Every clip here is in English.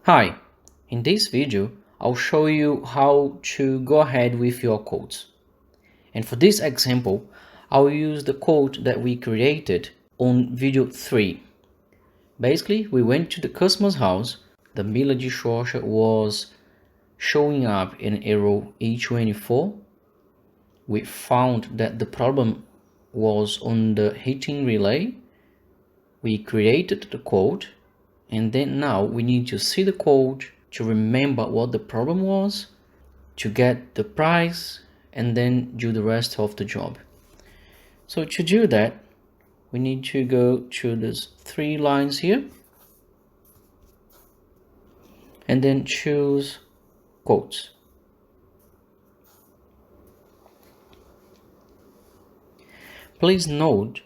Hi, in this video, I'll show you how to go ahead with your quotes. And for this example, I'll use the quote that we created on video 3. Basically, we went to the customer's house, the Miller dishwasher was showing up in error E24. We found that the problem was on the heating relay. We created the quote, and then now we need to see the quote to remember what the problem was, to get the price, and then do the rest of the job. So to do that, we need to go to these 3 lines here and then choose quotes. Please note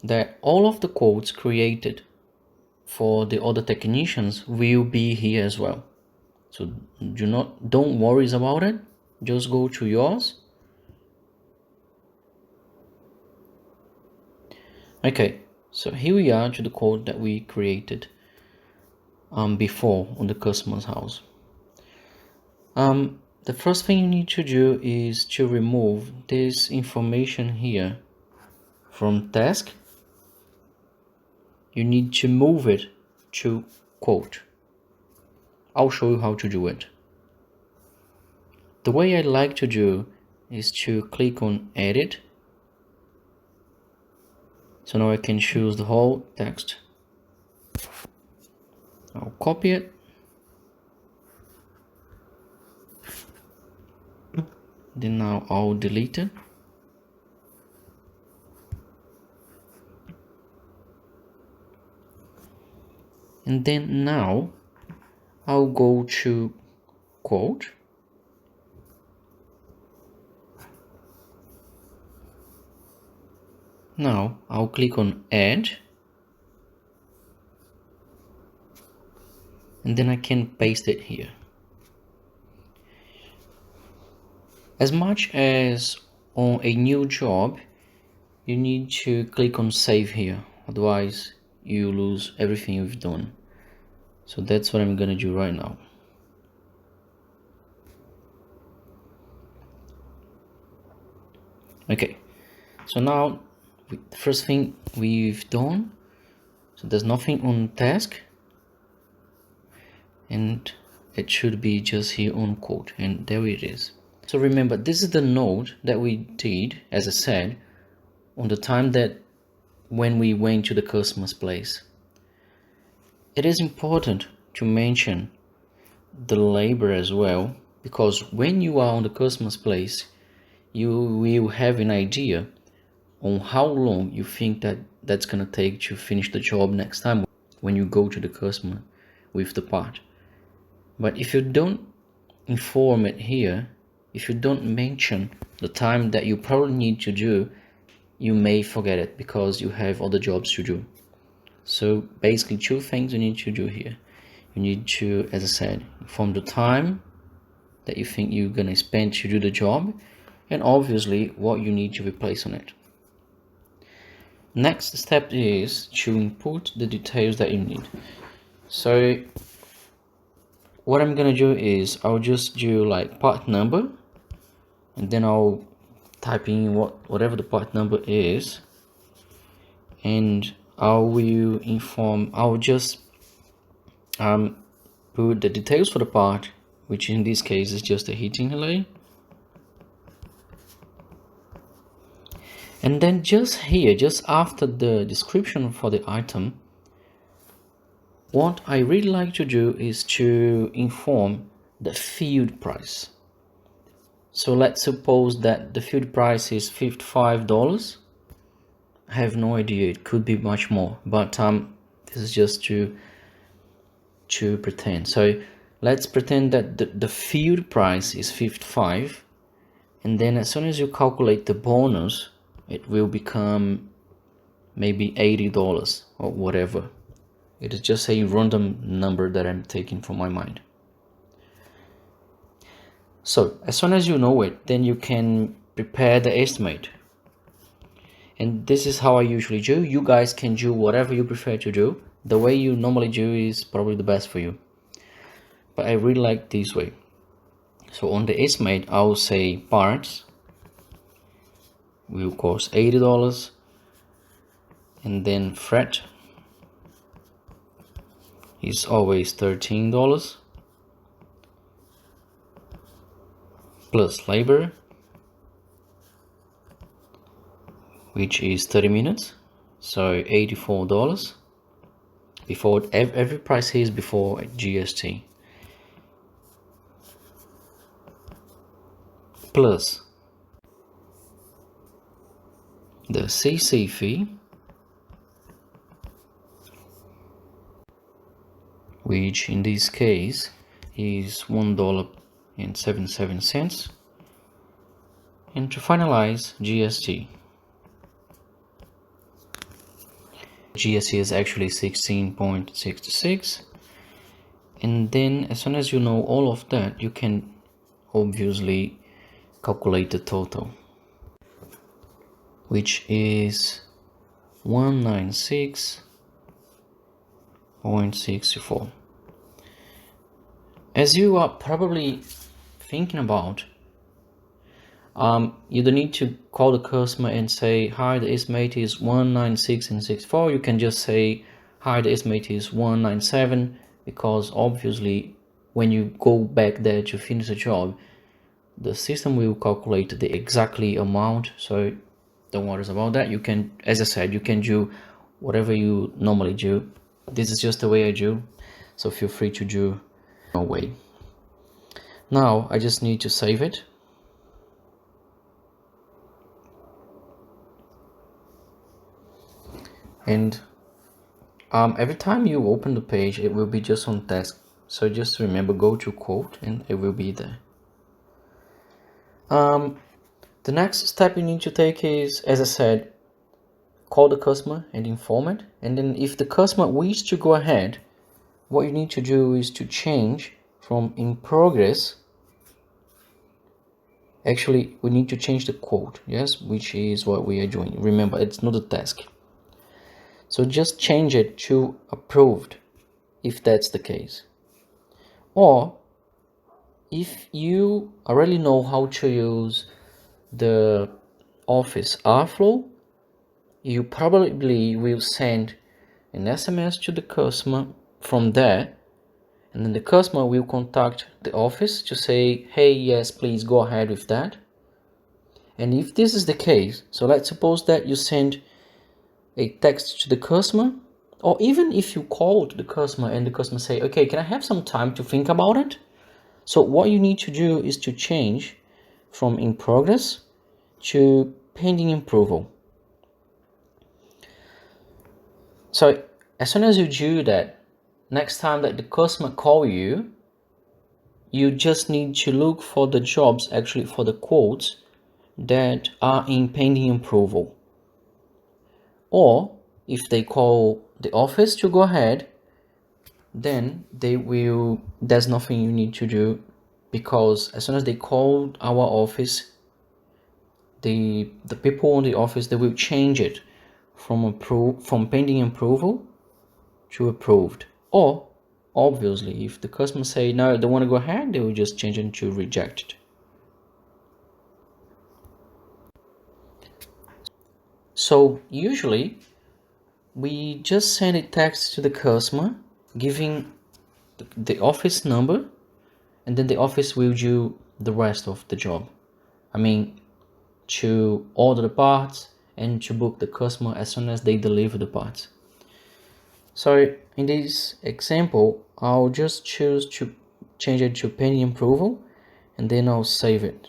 that all of the quotes created for the other technicians will be here as well. So don't worry about it. Just go to yours. Okay, so here we are to the quote that we created before on the customer's house. The first thing you need to do is to remove this information here from task. You need to move it to quote. I'll show you how to do it. The way I like to do is to click on edit. So now I can choose the whole text. I'll copy it. Then now I'll delete it. And then now I'll go to quote. Now I'll click on add. And then I can paste it here. As much as on a new job, you need to click on save here. Otherwise, you lose everything you've done. So that's what I'm gonna do right now. Okay, so now the first thing we've done, so there's nothing on task, and it should be just here on quote, and there it is. So remember, this is the note that we did, as I said, on the time that when we went to the customer's place. It is important to mention the labor as well, because when you are on the customer's place, you will have an idea on how long you think that's gonna take to finish the job next time when you go to the customer with the part. But if you don't inform it here, if you don't mention the time that you probably need to do, you may forget it because you have other jobs to do. So basically 2 things you need to do here. You need to, as I said, inform the time that you think you're gonna spend to do the job, and obviously what you need to replace on it. Next step is to input the details that you need. So what I'm gonna do is I'll just do like part number, and then I'll type in whatever the part number is, and I'll just put the details for the part, which in this case is just a heating relay. And then just here, just after the description for the item, what I really like to do is to inform the field price. So let's suppose that the field price is $55. I have no idea, it could be much more, but this is just to pretend. So let's pretend that the field price is 55, and then as soon as you calculate the bonus, it will become maybe $80 or whatever. It is just a random number that I'm taking from my mind. So as soon as you know it, then you can prepare the estimate. And this is how I usually do. You guys can do whatever you prefer to do. The way you normally do is probably the best for you. but I really like this way. So on the estimate, I'll say parts will cost $80, and then freight is always $13 plus labor, which is 30 minutes, so $84 before every price is before GST, plus the CC fee, which in this case is $1.77, and to finalize GST. GST is actually 16.66, and then as soon as you know all of that, you can obviously calculate the total, which is 196.64. As you are probably thinking about, you don't need to call the customer and say, hi, the estimate is 196.64. You can just say, hi, the estimate is 197, because obviously when you go back there to finish the job, the system will calculate the exactly amount. So don't worry about that. You can, as I said, you can do whatever you normally do. This is just the way I do, so feel free to do your way. Now I just need to save it. And every time you open the page, it will be just on task. So just remember, go to quote and it will be there. The next step you need to take is, as I said, call the customer and inform it. And then if the customer wishes to go ahead, what you need to do is to change from in progress. Actually, we need to change the quote, yes, which is what we are doing. Remember, it's not a task. So just change it to approved if that's the case. Or if you already know how to use the Office AroFlo, you probably will send an SMS to the customer from there, and then the customer will contact the office to say, hey, yes, please go ahead with that. And if this is the case, so let's suppose that you send a text to the customer, or even if you call the customer and the customer say, okay, can I have some time to think about it? So what you need to do is to change from in progress to pending approval. So as soon as you do that, next time that the customer call you, you just need to look for the jobs, actually for the quotes that are in pending approval. Or if they call the office to go ahead, then there's nothing you need to do, because as soon as they call our office, the people in the office, they will change it from pending approval to approved. Or obviously if the customer say no, they want to go ahead, they will just change it to rejected. So usually we just send a text to the customer giving the office number, and then the office will do the rest of the job. I mean, to order the parts and to book the customer as soon as they deliver the parts. So in this example, I'll just choose to change it to pending approval, and then I'll save it.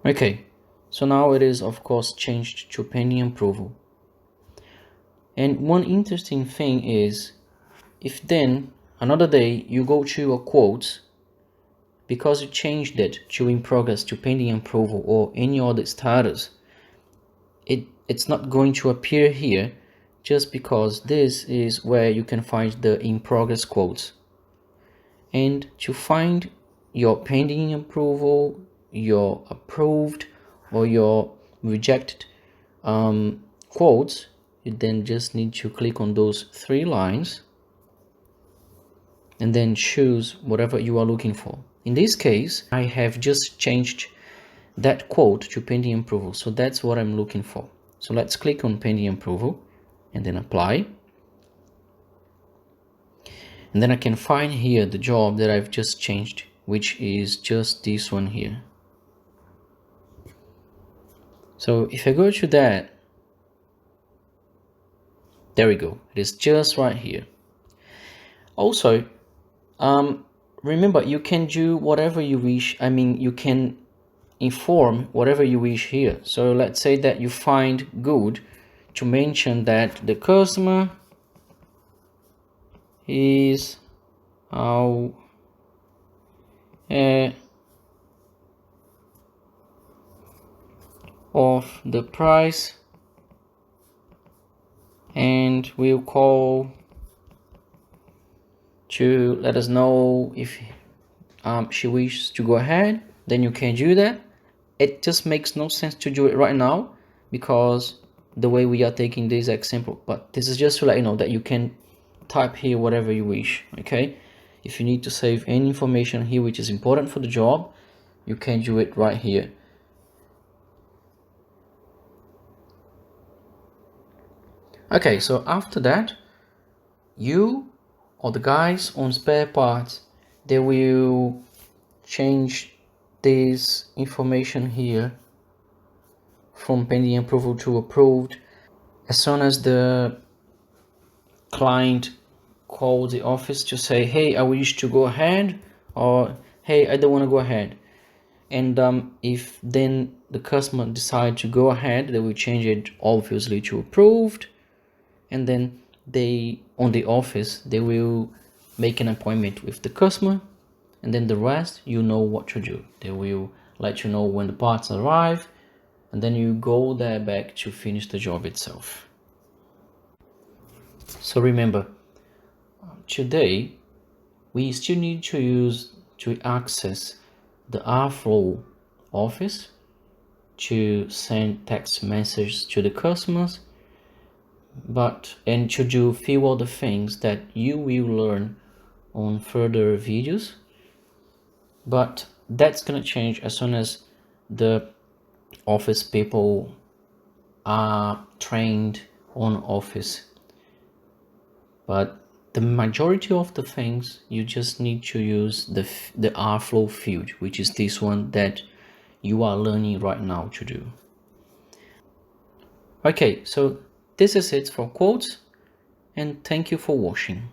Okay, so now it is of course changed to pending approval. And one interesting thing is, if then another day you go to your quotes, because you changed it to in progress to pending approval or any other status, it's not going to appear here, just because this is where you can find the in progress quotes. And to find your pending approval, your approved, or your rejected quotes, you then just need to click on those 3 lines and then choose whatever you are looking for. In this case, I have just changed that quote to pending approval, so that's what I'm looking for. So let's click on pending approval and then apply. And then I can find here the job that I've just changed, which is just this one here. So if I go to that, there we go. It is just right here. Also, remember, you can do whatever you wish. I mean, you can inform whatever you wish here. So let's say that you find good to mention that the customer is aware of the price and will call to let us know if she wishes to go ahead. Then you can do that. It just makes no sense to do it right now because the way we are taking this example, but this is just to let you know that you can type here whatever you wish. Okay, if you need to save any information here which is important for the job, you can do it right here. Okay, so after that, you or the guys on spare parts, they will change this information here from pending approval to approved. As soon as the client calls the office to say, hey, I wish to go ahead, or hey, I don't want to go ahead. And if then the customer decide to go ahead, they will change it obviously to approved. And then they, on the office, they will make an appointment with the customer, and then the rest, you know what to do. They will let you know when the parts arrive, and then you go there back to finish the job itself. So remember, today we still need to access the AroFlo office to send text messages to the customers, and to do few other things that you will learn on further videos. But that's gonna change as soon as the office people are trained on office. But the majority of the things, you just need to use the AroFlo field, which is this one that you are learning right now to do. Okay, so this is it for quotes, and thank you for watching.